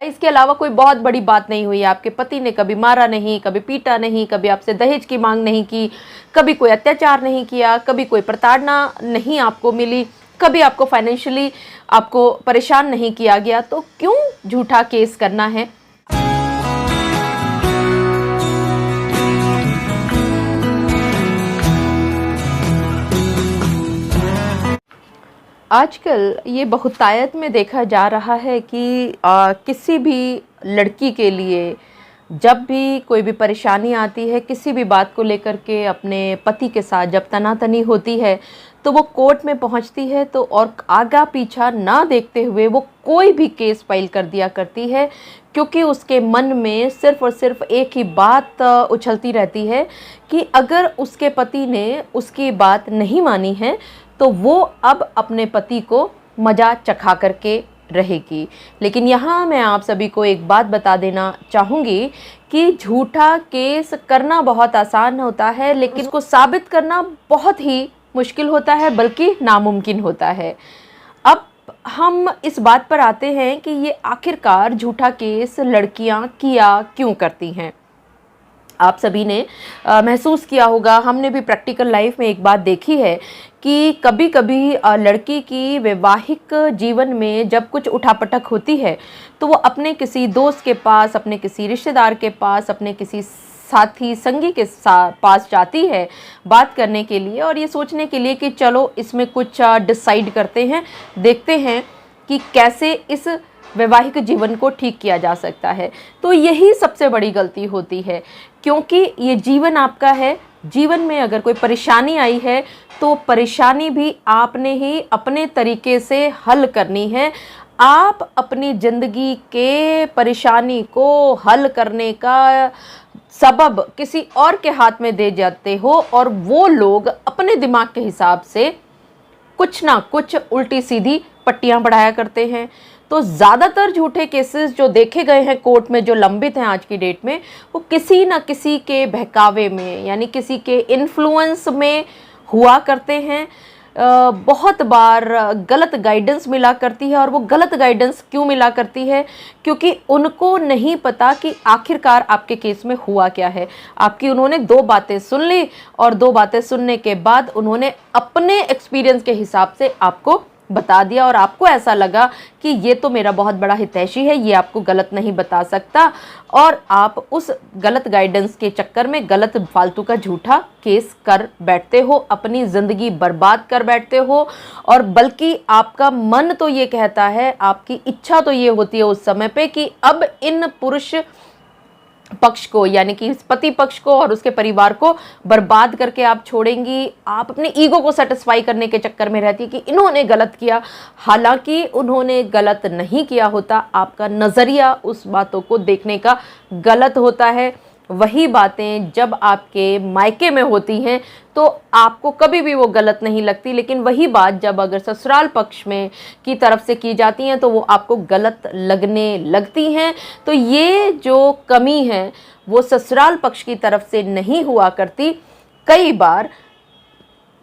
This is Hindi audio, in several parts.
इसके अलावा कोई बहुत बड़ी बात नहीं हुई, आपके पति ने कभी मारा नहीं, कभी पीटा नहीं, कभी आपसे दहेज की मांग नहीं की, कभी कोई अत्याचार नहीं किया, कभी कोई प्रताड़ना नहीं आपको मिली, कभी आपको फाइनेंशियली आपको परेशान नहीं किया गया, तो क्यों झूठा केस करना है। आजकल ये बहुतायत में देखा जा रहा है कि किसी भी लड़की के लिए जब भी कोई भी परेशानी आती है, किसी भी बात को लेकर के अपने पति के साथ जब तनातनी होती है, तो वो कोर्ट में पहुंचती है तो और आगा पीछा ना देखते हुए वो कोई भी केस फाइल कर दिया करती है, क्योंकि उसके मन में सिर्फ़ और सिर्फ एक ही बात उछलती रहती है कि अगर उसके पति ने उसकी बात नहीं मानी है तो वो अब अपने पति को मज़ा चखा करके रहेगी। लेकिन यहाँ मैं आप सभी को एक बात बता देना चाहूँगी कि झूठा केस करना बहुत आसान होता है, लेकिन उसको साबित करना बहुत ही मुश्किल होता है, बल्कि नामुमकिन होता है। अब हम इस बात पर आते हैं कि ये आखिरकार झूठा केस लड़कियाँ किया क्यों करती हैं। आप सभी ने महसूस किया होगा, हमने भी प्रैक्टिकल लाइफ में एक बात देखी है कि कभी कभी लड़की की वैवाहिक जीवन में जब कुछ उठापटक होती है तो वो अपने किसी दोस्त के पास, अपने किसी रिश्तेदार के पास, अपने किसी साथी संगी के पास जाती है बात करने के लिए और ये सोचने के लिए कि चलो इसमें कुछ डिसाइड करते हैं, देखते हैं कि कैसे इस वैवाहिक जीवन को ठीक किया जा सकता है। तो यही सबसे बड़ी गलती होती है, क्योंकि ये जीवन आपका है। जीवन में अगर कोई परेशानी आई है तो परेशानी भी आपने ही अपने तरीके से हल करनी है। आप अपनी ज़िंदगी के परेशानी को हल करने का सबब किसी और के हाथ में दे जाते हो और वो लोग अपने दिमाग के हिसाब से कुछ ना कुछ उल्टी सीधी पट्टियां बढ़ाया करते हैं। तो ज़्यादातर झूठे केसेस जो देखे गए हैं कोर्ट में, जो लंबित हैं आज की डेट में, वो किसी न किसी के बहकावे में, यानी किसी के इन्फ्लुएंस में हुआ करते हैं। बहुत बार गलत गाइडेंस मिला करती है, और वो गलत गाइडेंस क्यों मिला करती है? क्योंकि उनको नहीं पता कि आखिरकार आपके केस में हुआ क्या है। आपकी उन्होंने दो बातें सुन ली और दो बातें सुनने के बाद उन्होंने अपने एक्सपीरियंस के हिसाब से आपको बता दिया और आपको ऐसा लगा कि ये तो मेरा बहुत बड़ा हितैषी है, ये आपको गलत नहीं बता सकता, और आप उस गलत गाइडेंस के चक्कर में गलत फालतू का झूठा केस कर बैठते हो, अपनी ज़िंदगी बर्बाद कर बैठते हो। और बल्कि आपका मन तो ये कहता है, आपकी इच्छा तो ये होती है उस समय पे कि अब इन पुरुष पक्ष को, यानी कि पति पक्ष को और उसके परिवार को बर्बाद करके आप छोड़ेंगी। आप अपने ईगो को सेटिस्फाई करने के चक्कर में रहती है कि इन्होंने गलत किया, हालांकि उन्होंने गलत नहीं किया होता। आपका नज़रिया उस बातों को देखने का गलत होता है। वही बातें जब आपके मायके में होती हैं तो आपको कभी भी वो गलत नहीं लगती, लेकिन वही बात जब अगर ससुराल पक्ष में की तरफ से की जाती हैं तो वो आपको गलत लगने लगती हैं। तो ये जो कमी है वो ससुराल पक्ष की तरफ से नहीं हुआ करती, कई बार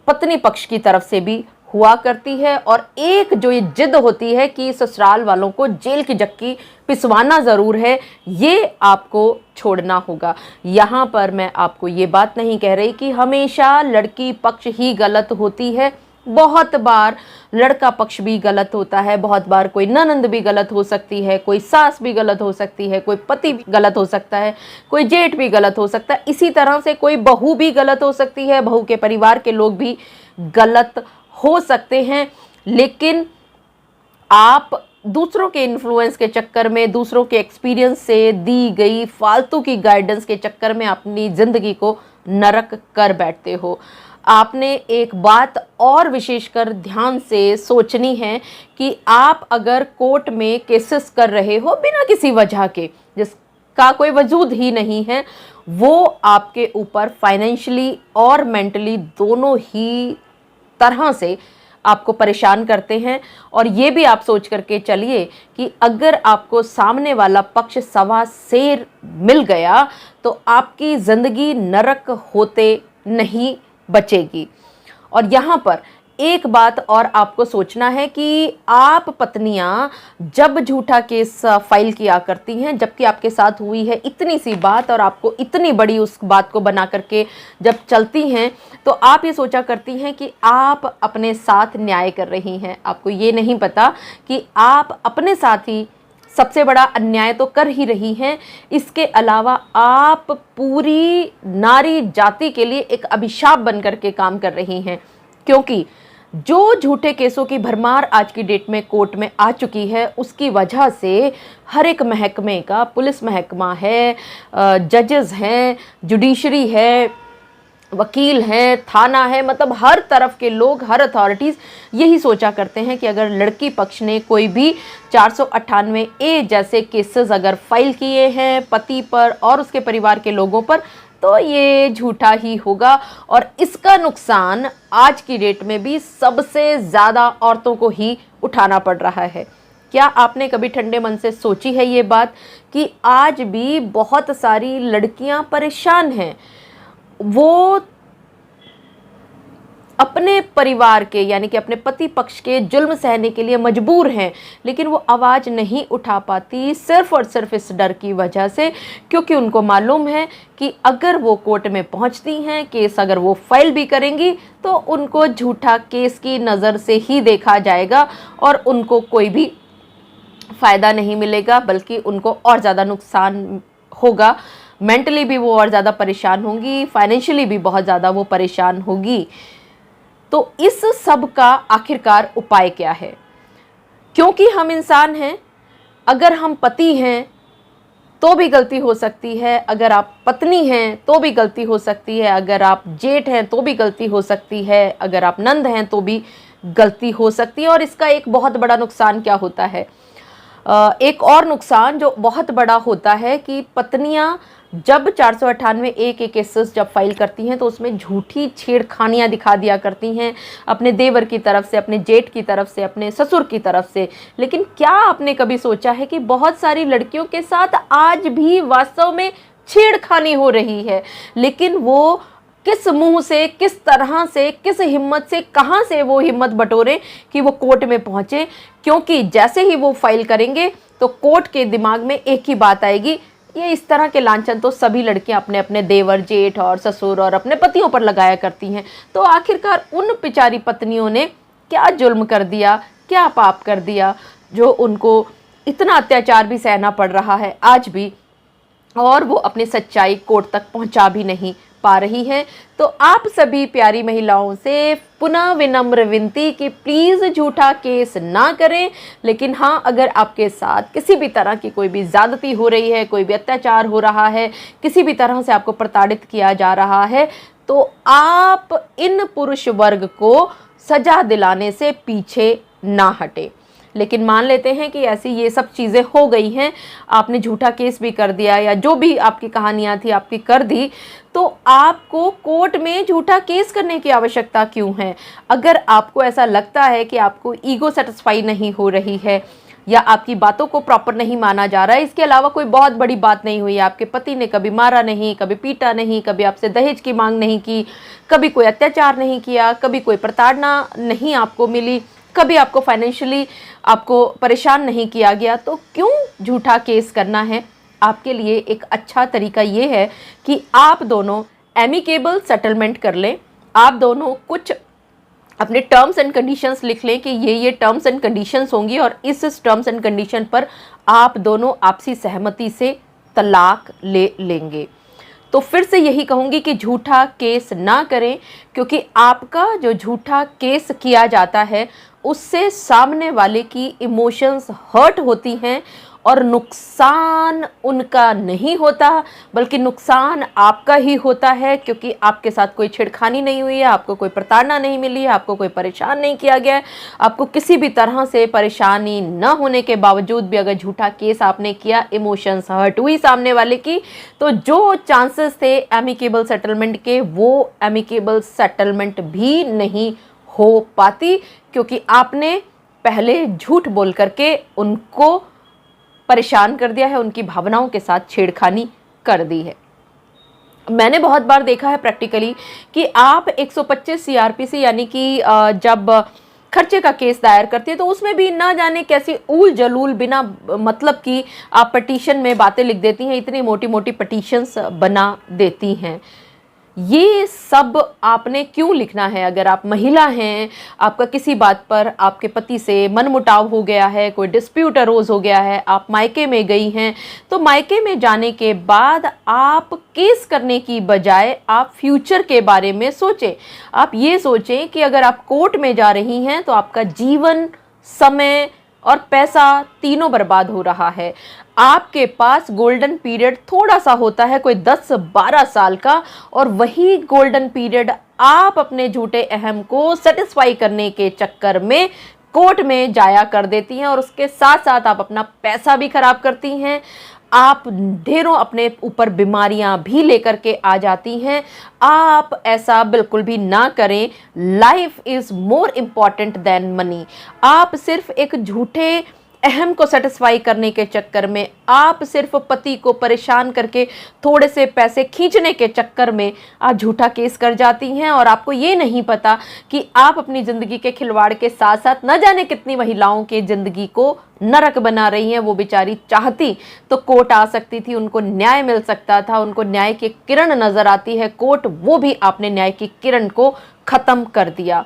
पत्नी पक्ष की तरफ से भी हुआ करती है। और एक जो ये जिद होती है कि ससुराल वालों को जेल की जक्की पिसवाना ज़रूर है, ये आपको छोड़ना होगा। यहाँ पर मैं आपको ये बात नहीं कह रही कि हमेशा लड़की पक्ष ही गलत होती है। बहुत बार लड़का पक्ष भी गलत होता है, बहुत बार कोई ननंद भी गलत हो सकती है, कोई सास भी गलत हो सकती है, कोई पति भी गलत हो सकता है, कोई जेठ भी गलत हो सकता है, इसी तरह से कोई बहू भी गलत हो सकती है, बहू के परिवार के लोग भी गलत हो सकते हैं। लेकिन आप दूसरों के इन्फ्लुएंस के चक्कर में, दूसरों के एक्सपीरियंस से दी गई फालतू की गाइडेंस के चक्कर में अपनी ज़िंदगी को नरक कर बैठते हो। आपने एक बात और विशेषकर ध्यान से सोचनी है कि आप अगर कोर्ट में केसेस कर रहे हो बिना किसी वजह के, जिसका कोई वजूद ही नहीं है, वो आपके ऊपर फाइनेंशियली और मेंटली दोनों ही तरह से आपको परेशान करते हैं। और ये भी आप सोच करके चलिए कि अगर आपको सामने वाला पक्ष सवा शेर मिल गया तो आपकी ज़िंदगी नरक होते नहीं बचेगी। और यहाँ पर एक बात और आपको सोचना है कि आप पत्नियां जब झूठा केस फाइल किया करती हैं, जबकि आपके साथ हुई है इतनी सी बात और आपको इतनी बड़ी उस बात को बना करके जब चलती हैं, तो आप ये सोचा करती हैं कि आप अपने साथ न्याय कर रही हैं। आपको ये नहीं पता कि आप अपने साथ ही सबसे बड़ा अन्याय तो कर ही रही हैं। इसके अलावा आप पूरी नारी जाति के लिए एक अभिशाप बन करके काम कर रही हैं, क्योंकि जो झूठे केसों की भरमार आज की डेट में कोर्ट में आ चुकी है, उसकी वजह से हर एक महकमे का, पुलिस महकमा है, जजेस हैं, जुडिशरी है, वकील हैं, थाना है, मतलब हर तरफ के लोग, हर अथॉरिटीज़ यही सोचा करते हैं कि अगर लड़की पक्ष ने कोई भी 498A जैसे केसेस अगर फाइल किए हैं पति पर और उसके परिवार के लोगों पर, तो ये झूठा ही होगा। और इसका नुकसान आज की डेट में भी सबसे ज़्यादा औरतों को ही उठाना पड़ रहा है। क्या आपने कभी ठंडे मन से सोची है ये बात कि आज भी बहुत सारी लड़कियां परेशान हैं, वो अपने परिवार के यानी कि अपने पति पक्ष के जुल्म सहने के लिए मजबूर हैं, लेकिन वो आवाज़ नहीं उठा पाती सिर्फ और सिर्फ इस डर की वजह से, क्योंकि उनको मालूम है कि अगर वो कोर्ट में पहुंचती हैं, केस अगर वो फाइल भी करेंगी, तो उनको झूठा केस की नज़र से ही देखा जाएगा और उनको कोई भी फ़ायदा नहीं मिलेगा, बल्कि उनको और ज़्यादा नुकसान होगा। मेंटली भी वो और ज़्यादा परेशान होंगी, फाइनेंशियली भी बहुत ज़्यादा वो परेशान होगी। तो इस सब का आखिरकार उपाय क्या है? क्योंकि हम इंसान हैं, अगर हम पति हैं तो भी गलती हो सकती है, अगर आप पत्नी हैं तो भी गलती हो सकती है, अगर आप जेठ हैं तो भी गलती हो सकती है, अगर आप नंद हैं तो भी गलती हो सकती है। और इसका एक बहुत बड़ा नुकसान क्या होता है? एक और नुकसान जो बहुत बड़ा होता है कि पत्नियां जब 498A के केसेस जब फाइल करती हैं, तो उसमें झूठी छेड़खानियां दिखा दिया करती हैं अपने देवर की तरफ से, अपने जेठ की तरफ से, अपने ससुर की तरफ से। लेकिन क्या आपने कभी सोचा है कि बहुत सारी लड़कियों के साथ आज भी वास्तव में छेड़खानी हो रही है, लेकिन वो किस मुंह से, किस तरह से, किस हिम्मत से, कहां से वो हिम्मत बटोरे कि वो कोर्ट में पहुंचे? क्योंकि जैसे ही वो फाइल करेंगे तो कोर्ट के दिमाग में एक ही बात आएगी, ये इस तरह के लांछन तो सभी लड़कियां अपने अपने देवर, जेठ और ससुर और अपने पतियों पर लगाया करती हैं। तो आखिरकार उन बेचारी पत्नियों ने क्या जुल्म कर दिया, क्या पाप कर दिया, जो उनको इतना अत्याचार भी सहना पड़ रहा है आज भी, और वो अपनी सच्चाई कोर्ट तक पहुंचा भी नहीं पा रही हैं। तो आप सभी प्यारी महिलाओं से पुनः विनम्र विनती कि प्लीज़ झूठा केस ना करें, लेकिन हाँ, अगर आपके साथ किसी भी तरह की कोई भी ज़्यादती हो रही है, कोई भी अत्याचार हो रहा है, किसी भी तरह से आपको प्रताड़ित किया जा रहा है, तो आप इन पुरुष वर्ग को सजा दिलाने से पीछे ना हटें। लेकिन मान लेते हैं कि ऐसी ये सब चीज़ें हो गई हैं, आपने झूठा केस भी कर दिया या जो भी आपकी कहानियाँ थी आपकी कर दी, तो आपको कोर्ट में झूठा केस करने की आवश्यकता क्यों है? अगर आपको ऐसा लगता है कि आपको ईगो सेटिस्फाई नहीं हो रही है या आपकी बातों को प्रॉपर नहीं माना जा रहा है, इसके अलावा कोई बहुत बड़ी बात नहीं हुई, आपके पति ने कभी मारा नहीं, कभी पीटा नहीं, कभी आपसे दहेज की मांग नहीं की, कभी कोई अत्याचार नहीं किया, कभी कोई प्रताड़ना नहीं आपको मिली, कभी आपको फाइनेंशियली आपको परेशान नहीं किया गया, तो क्यों झूठा केस करना है? आपके लिए एक अच्छा तरीका ये है कि आप दोनों एमिकेबल सेटलमेंट कर लें। आप दोनों कुछ अपने टर्म्स एंड कंडीशंस लिख लें कि ये टर्म्स एंड कंडीशंस होंगी और इस टर्म्स एंड कंडीशन पर आप दोनों आपसी सहमति से तलाक ले लेंगे। तो फिर से यही कहूँगी कि झूठा केस ना करें, क्योंकि आपका जो झूठा केस किया जाता है उससे सामने वाले की इमोशंस हर्ट होती हैं और नुकसान उनका नहीं होता, बल्कि नुकसान आपका ही होता है, क्योंकि आपके साथ कोई छेड़खानी नहीं हुई है, आपको कोई प्रताड़ना नहीं मिली है, आपको कोई परेशान नहीं किया गया है। आपको किसी भी तरह से परेशानी न होने के बावजूद भी अगर झूठा केस आपने किया, इमोशंस हर्ट हुई सामने वाले की, तो जो चांसेस थे एमिकेबल सेटलमेंट के, वो एमिकेबल सेटलमेंट भी नहीं हो पाती, क्योंकि आपने पहले झूठ बोल करके उनको परेशान कर दिया है, उनकी भावनाओं के साथ छेड़खानी कर दी है। मैंने बहुत बार देखा है प्रैक्टिकली कि आप 125 सीआरपीसी यानी कि जब खर्चे का केस दायर करते हैं तो उसमें भी ना जाने कैसी ऊल जलूल बिना मतलब की आप पटिशन में बातें लिख देती हैं, इतनी मोटी मोटी पटिशन्स बना देती हैं। ये सब आपने क्यों लिखना है? अगर आप महिला हैं, आपका किसी बात पर आपके पति से मनमुटाव हो गया है, कोई डिस्प्यूट अरोज हो गया है, आप मायके में गई हैं, तो मायके में जाने के बाद आप केस करने की बजाय आप फ्यूचर के बारे में सोचें। आप ये सोचें कि अगर आप कोर्ट में जा रही हैं तो आपका जीवन, समय और पैसा तीनों बर्बाद हो रहा है। आपके पास गोल्डन पीरियड थोड़ा सा होता है, कोई 10-12 साल का, और वही गोल्डन पीरियड आप अपने झूठे अहम को सेटिस्फाई करने के चक्कर में कोर्ट में जाया कर देती हैं, और उसके साथ साथ आप अपना पैसा भी खराब करती हैं। आप ढेरों अपने ऊपर बीमारियां भी लेकर के आ जाती हैं। आप ऐसा बिल्कुल भी ना करें। Life is more important than money. आप सिर्फ एक झूठे अहम को सेटिस्फाई करने के चक्कर में, आप सिर्फ पति को परेशान करके थोड़े से पैसे खींचने के चक्कर में आप झूठा केस कर जाती हैं, और आपको ये नहीं पता कि आप अपनी ज़िंदगी के खिलवाड़ के साथ साथ न जाने कितनी महिलाओं के ज़िंदगी को नरक बना रही हैं। वो बेचारी चाहती तो कोर्ट आ सकती थी, उनको न्याय मिल सकता था, उनको न्याय की किरण नज़र आती है कोर्ट, वो भी आपने न्याय की किरण को ख़त्म कर दिया।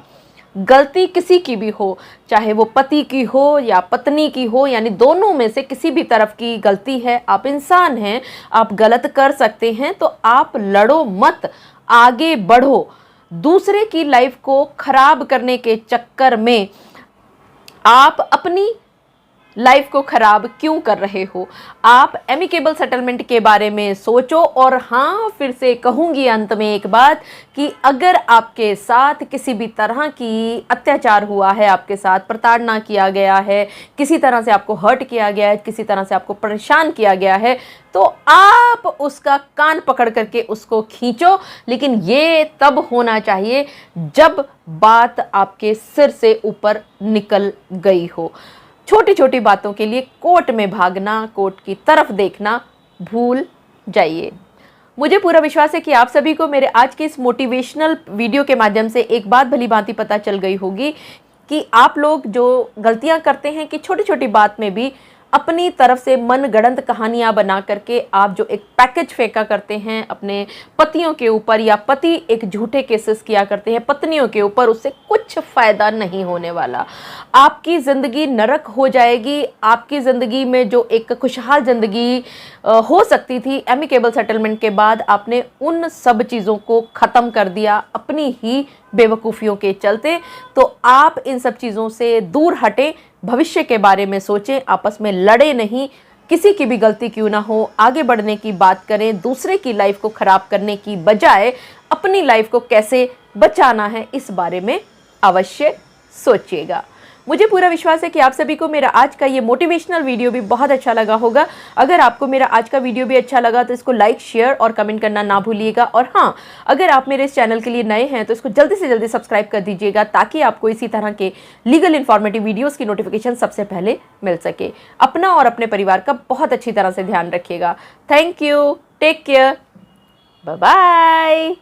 गलती किसी की भी हो, चाहे वो पति की हो या पत्नी की हो, यानी दोनों में से किसी भी तरफ की गलती है। आप इंसान हैं, आप गलत कर सकते हैं, तो आप लड़ो मत, आगे बढ़ो। दूसरे की लाइफ को खराब करने के चक्कर में आप अपनी लाइफ को खराब क्यों कर रहे हो? आप एमिकेबल सेटलमेंट के बारे में सोचो। और हाँ, फिर से कहूँगी अंत में एक बात कि अगर आपके साथ किसी भी तरह की अत्याचार हुआ है, आपके साथ प्रताड़ना किया गया है, किसी तरह से आपको हर्ट किया गया है, किसी तरह से आपको परेशान किया गया है, तो आप उसका कान पकड़ करके उसको खींचो। लेकिन ये तब होना चाहिए जब बात आपके सिर से ऊपर निकल गई हो। छोटी छोटी बातों के लिए कोर्ट में भागना, कोर्ट की तरफ देखना भूल जाइए। मुझे पूरा विश्वास है कि आप सभी को मेरे आज के इस मोटिवेशनल वीडियो के माध्यम से एक बात भली भांति पता चल गई होगी कि आप लोग जो गलतियां करते हैं कि छोटी छोटी बात में भी अपनी तरफ से मनगढ़ंत कहानियां बना करके आप जो एक पैकेज फेंका करते हैं अपने पतियों के ऊपर, या पति एक झूठे केसेस किया करते हैं पत्नियों के ऊपर, उससे कुछ फ़ायदा नहीं होने वाला। आपकी ज़िंदगी नरक हो जाएगी। आपकी ज़िंदगी में जो एक खुशहाल ज़िंदगी हो सकती थी, एमिकेबल सेटलमेंट के बाद आपने उन सब चीज़ों को ख़त्म कर दिया अपनी ही बेवकूफ़ियों के चलते। तो आप इन सब चीज़ों से दूर हटें, भविष्य के बारे में सोचें, आपस में लड़े नहीं। किसी की भी गलती क्यों ना हो, आगे बढ़ने की बात करें। दूसरे की लाइफ को ख़राब करने की बजाय अपनी लाइफ को कैसे बचाना है, इस बारे में अवश्य सोचिएगा। मुझे पूरा विश्वास है कि आप सभी को मेरा आज का ये मोटिवेशनल वीडियो भी बहुत अच्छा लगा होगा। अगर आपको मेरा आज का वीडियो भी अच्छा लगा तो इसको लाइक, शेयर और कमेंट करना ना भूलिएगा। और हाँ, अगर आप मेरे इस चैनल के लिए नए हैं तो इसको जल्दी से जल्दी सब्सक्राइब कर दीजिएगा, ताकि आपको इसी तरह के लीगल इन्फॉर्मेटिव वीडियोज़ की नोटिफिकेशन सबसे पहले मिल सके। अपना और अपने परिवार का बहुत अच्छी तरह से ध्यान रखिएगा। Thank you, take care, bye bye.